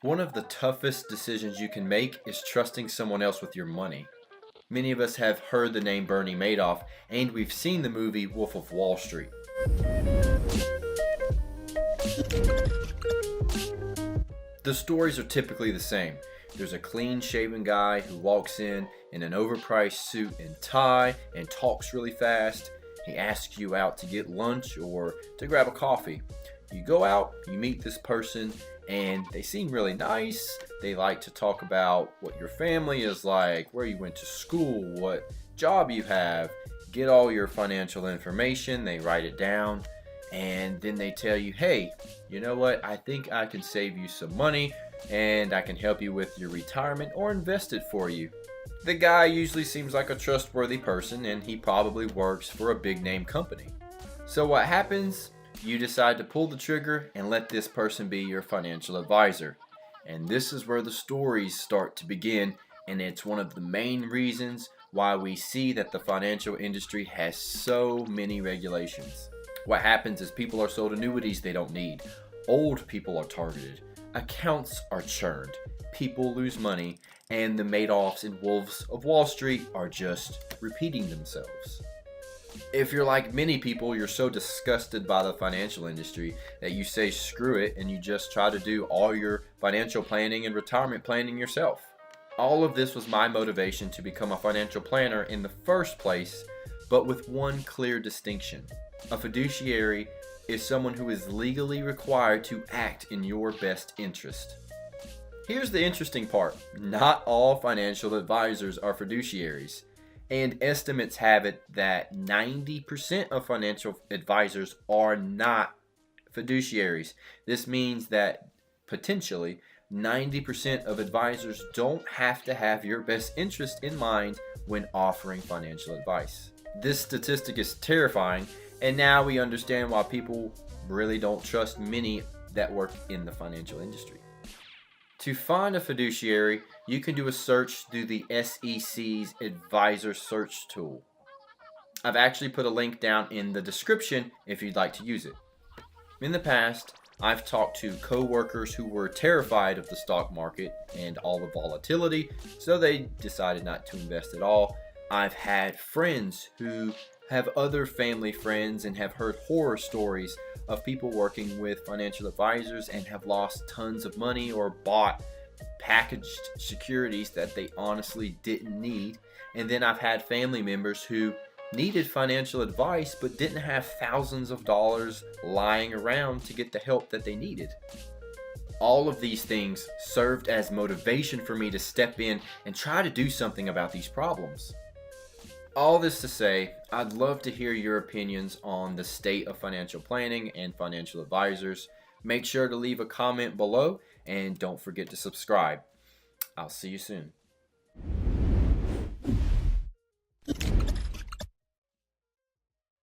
One of the toughest decisions you can make is trusting someone else with your money. Many of us have heard the name Bernie Madoff, and we've seen the movie Wolf of Wall Street. The stories are typically the same. There's a clean-shaven guy who walks in an overpriced suit and tie and talks really fast. He asks you out to get lunch or to grab a coffee. You go out, you meet this person, and they seem really nice. They like to talk about what your family is like, where you went to school, what job you have, get all your financial information. They write it down, and then they tell you, hey, you know what? I think I can save you some money, and I can help you with your retirement or invest it for you. The guy usually seems like a trustworthy person, and he probably works for a big name company. So what happens? You decide to pull the trigger and let this person be your financial advisor. And this is where the stories start to begin, and it's one of the main reasons why we see that the financial industry has so many regulations. What happens is people are sold annuities they don't need. Old people are targeted. Accounts are churned. People lose money, and the Madoffs and Wolves of Wall Street are just repeating themselves. If you're like many people, you're so disgusted by the financial industry that you say screw it and you just try to do all your financial planning and retirement planning yourself. All of this was my motivation to become a financial planner in the first place, but with one clear distinction. A fiduciary is someone who is legally required to act in your best interest. Here's the interesting part. Not all financial advisors are fiduciaries. And estimates have it that 90% of financial advisors are not fiduciaries. This means that potentially 90% of advisors don't have to have your best interest in mind when offering financial advice. This statistic is terrifying, and now we understand why people really don't trust many that work in the financial industry. To find a fiduciary, you can do a search through the SEC's advisor search tool. I've actually put a link down in the description if you'd like to use it. In the past, I've talked to co-workers who were terrified of the stock market and all the volatility, so they decided not to invest at all. I've had friends who have other family friends and have heard horror stories of people working with financial advisors and have lost tons of money or bought packaged securities that they honestly didn't need. And then I've had family members who needed financial advice but didn't have thousands of dollars lying around to get the help that they needed. All of these things served as motivation for me to step in and try to do something about these problems. All this to say, I'd love to hear your opinions on the state of financial planning and financial advisors. Make sure to leave a comment below and don't forget to subscribe. I'll see you soon.